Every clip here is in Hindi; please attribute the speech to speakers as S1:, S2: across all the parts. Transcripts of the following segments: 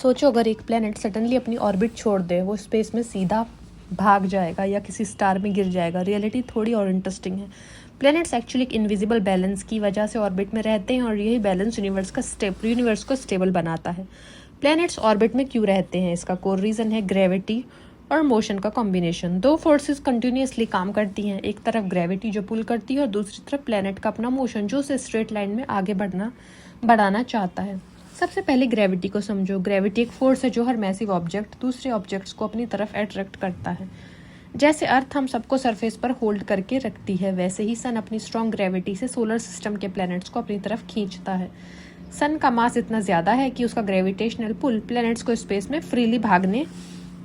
S1: सोचो अगर एक प्लेनेट सडनली अपनी ऑर्बिट छोड़ दे, वो स्पेस में सीधा भाग जाएगा या किसी स्टार में गिर जाएगा। रियलिटी थोड़ी और इंटरेस्टिंग है। प्लैनेट्स एक्चुअली एक इनविजिबल बैलेंस की वजह से ऑर्बिट में रहते हैं और यही बैलेंस यूनिवर्स को स्टेबल बनाता है। प्लैनेट्स ऑर्बिट में क्यों रहते हैं? इसका कोर रीज़न है ग्रेविटी और मोशन का कॉम्बिनेशन। दो फोर्सेस कंटिन्यूसली काम करती हैं, एक तरफ ग्रेविटी जो पुल करती है और दूसरी तरफ प्लैनेट का अपना मोशन जो उसे स्ट्रेट लाइन में आगे बढ़ाना चाहता है। सबसे पहले ग्रेविटी को समझो। ग्रेविटी एक फोर्स है जो हर मैसिव ऑब्जेक्ट दूसरे ऑब्जेक्ट्स को अपनी तरफ अट्रैक्ट करता है। जैसे अर्थ हम सबको सरफेस पर होल्ड करके रखती है, वैसे ही सन अपनी स्ट्रॉन्ग ग्रेविटी से सोलर सिस्टम के प्लैनेट्स को अपनी तरफ खींचता है। सन का मास इतना ज़्यादा है कि उसका ग्रेविटेशनल पुल प्लैनेट्स को स्पेस में फ्रीली भागने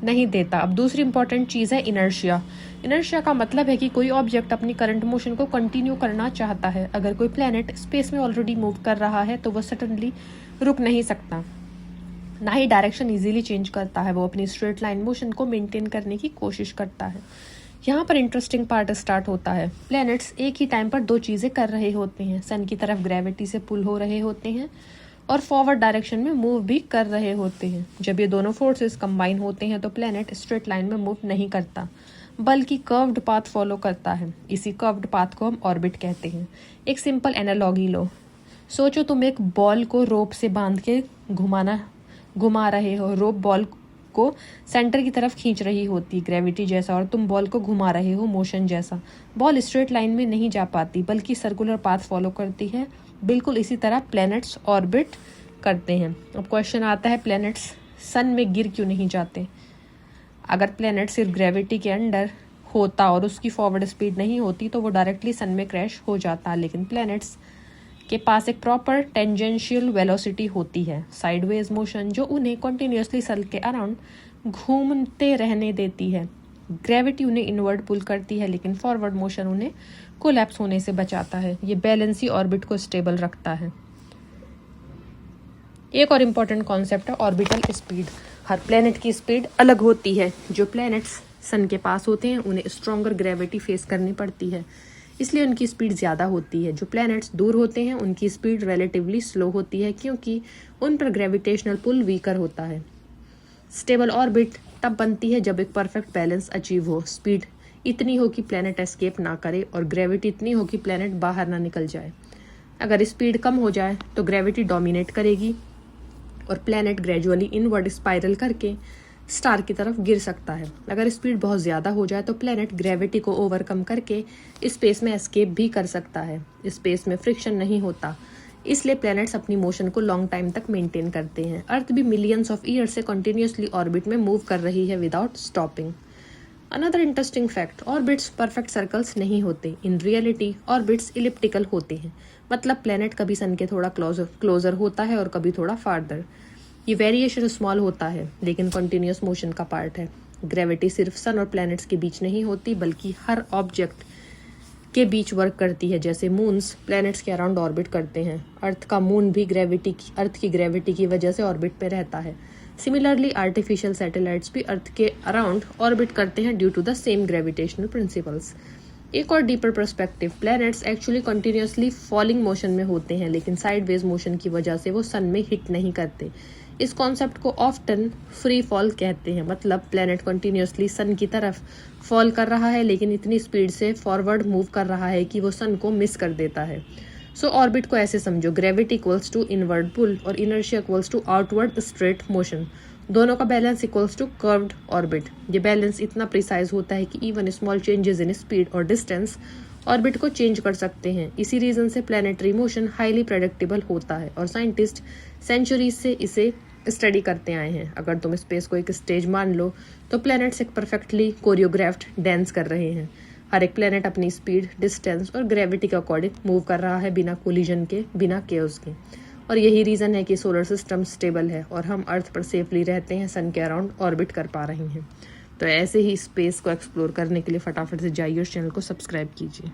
S1: नहीं देता। अब दूसरी इंपॉर्टेंट चीज़ है इनर्शिया। इनर्शिया का मतलब है कि कोई ऑब्जेक्ट अपनी करंट मोशन को कंटिन्यू करना चाहता है। अगर कोई प्लैनेट स्पेस में ऑलरेडी मूव कर रहा है तो वह सडनली रुक नहीं सकता, ना ही डायरेक्शन इजीली चेंज करता है। वो अपनी स्ट्रेट लाइन मोशन को मेंटेन करने की कोशिश करता है। यहाँ पर इंटरेस्टिंग पार्ट स्टार्ट होता है। प्लैनेट्स एक ही टाइम पर दो चीज़ें कर रहे होते हैं। सन की तरफ ग्रेविटी से पुल हो रहे होते हैं और फॉरवर्ड डायरेक्शन में मूव भी कर रहे होते हैं। जब ये दोनों फोर्सेस कंबाइन होते हैं तो प्लैनेट स्ट्रेट लाइन में मूव नहीं करता, बल्कि कर्व्ड पाथ फॉलो करता है। इसी कर्व्ड पाथ को हम ऑर्बिट कहते हैं। एक सिंपल एनालॉजी लो। सोचो तुम एक बॉल को रोप से बांध के घुमा रहे हो। रोप बॉल को सेंटर की तरफ खींच रही होती ग्रेविटी जैसा, और तुम बॉल को घुमा रहे हो मोशन जैसा। बॉल स्ट्रेट लाइन में नहीं जा पाती, बल्कि सर्कुलर पाथ फॉलो करती है। बिल्कुल इसी तरह प्लैनेट्स ऑर्बिट करते हैं। अब क्वेश्चन आता है, प्लैनेट्स सन में गिर क्यों नहीं जाते? अगर प्लैनेट सिर्फ ग्रेविटी के अंडर होता और उसकी फॉरवर्ड स्पीड नहीं होती तो वो डायरेक्टली सन में क्रैश हो जाता। लेकिन प्लैनेट्स के पास एक प्रॉपर टेंजेंशियल वेलोसिटी होती है, साइडवेज मोशन, जो उन्हें कंटिन्यूसली सन के अराउंड घूमते रहने देती है। ग्रेविटी उन्हें इनवर्ड पुल करती है, लेकिन फॉरवर्ड मोशन उन्हें कोलैप्स होने से बचाता है। ये बैलेंस ही ऑर्बिट को स्टेबल रखता है। एक और इम्पॉर्टेंट कॉन्सेप्ट है ऑर्बिटल स्पीड। हर प्लैनेट की स्पीड अलग होती है। जो प्लैनेट्स सन के पास होते हैं उन्हें स्ट्रॉन्गर ग्रेविटी फेस करनी पड़ती है, इसलिए उनकी स्पीड ज़्यादा होती है। जो प्लैनेट्स दूर होते हैं उनकी स्पीड रिलेटिवली स्लो होती है, क्योंकि उन पर ग्रेविटेशनल पुल वीकर होता है। स्टेबल ऑर्बिट तब बनती है जब एक परफेक्ट बैलेंस अचीव हो। स्पीड इतनी हो कि प्लैनेट एस्केप ना करे और ग्रेविटी इतनी हो कि प्लैनेट बाहर ना निकल जाए। अगर स्पीड कम हो जाए तो ग्रेविटी डोमिनेट करेगी और प्लैनेट ग्रेजुअली इनवर्ड स्पाइरल करके स्टार की तरफ गिर सकता है। अगर स्पीड बहुत ज़्यादा हो जाए तो प्लैनेट ग्रेविटी को ओवरकम करके स्पेस में एस्केप भी कर सकता है। स्पेस में फ्रिक्शन नहीं होता, इसलिए प्लैनेट्स अपनी मोशन को लॉन्ग टाइम तक मेंटेन करते हैं। अर्थ भी मिलियंस ऑफ ईयर से कंटिन्यूसली ऑर्बिट में मूव कर रही है without stopping. Another interesting fact, orbits perfect circles नहीं होते। इन रियलिटी ऑर्बिट्स इलिप्टिकल होते हैं, मतलब प्लैनेट कभी सन के थोड़ा क्लोजर होता है और कभी थोड़ा फार्दर। ये वेरिएशन स्मॉल होता है, लेकिन कंटिन्यूस मोशन का पार्ट है। ग्रेविटी सिर्फ सन और प्लैनेट्स के बीच नहीं होती, बल्कि हर ऑब्जेक्ट के बीच वर्क करती है। जैसे मून्स प्लैनेट्स के अराउंड ऑर्बिट करते हैं, अर्थ का मून भी अर्थ की ग्रेविटी की वजह से ऑर्बिट पे रहता है। सिमिलरली आर्टिफिशियल सैटेलाइट्स भी अर्थ के अराउंड ऑर्बिट करते हैं due to the same gravitational principles. एक और deeper perspective, planets actually continuously falling motion में होते हैं, लेकिन साइडवेज मोशन की वजह से वो सन में हिट नहीं करते। इस कॉन्सेप्ट को ऑफ्टन फ्री फॉल कहते हैं, मतलब प्लैनेट कंटिन्यूसली सन की तरफ फॉल कर रहा है, लेकिन इतनी स्पीड से फॉरवर्ड मूव कर रहा है कि वो सन को मिस कर देता है। सो ऑर्बिट को ऐसे समझो, gravity equals to inward pull और inertia equals to outward straight motion. दोनों का balance equals to curved orbit. ये बैलेंस इतना प्रिसाइज होता है कि even small changes in speed और डिस्टेंस ऑर्बिट को चेंज कर सकते हैं। इसी रीजन से प्लैनेटरी मोशन हाईली प्रेडिक्टेबल होता है और साइंटिस्ट सेंचुरीज से इसे स्टडी करते आए हैं। अगर तुम स्पेस को एक स्टेज मान लो तो प्लैनेट्स एक परफेक्टली कोरियोग्राफ्ड डांस कर रहे हैं। हर एक प्लैनेट अपनी स्पीड, डिस्टेंस और ग्रेविटी के अकॉर्डिंग मूव कर रहा है, बिना कोलिजन के, बिना केओस के। और यही रीज़न है कि सोलर सिस्टम स्टेबल है और हम अर्थ पर सेफली रहते हैं, सन के अराउंड ऑर्बिट कर पा रहे हैं। तो ऐसे ही स्पेस को एक्सप्लोर करने के लिए फटाफट से जाइए और चैनल को सब्सक्राइब कीजिए।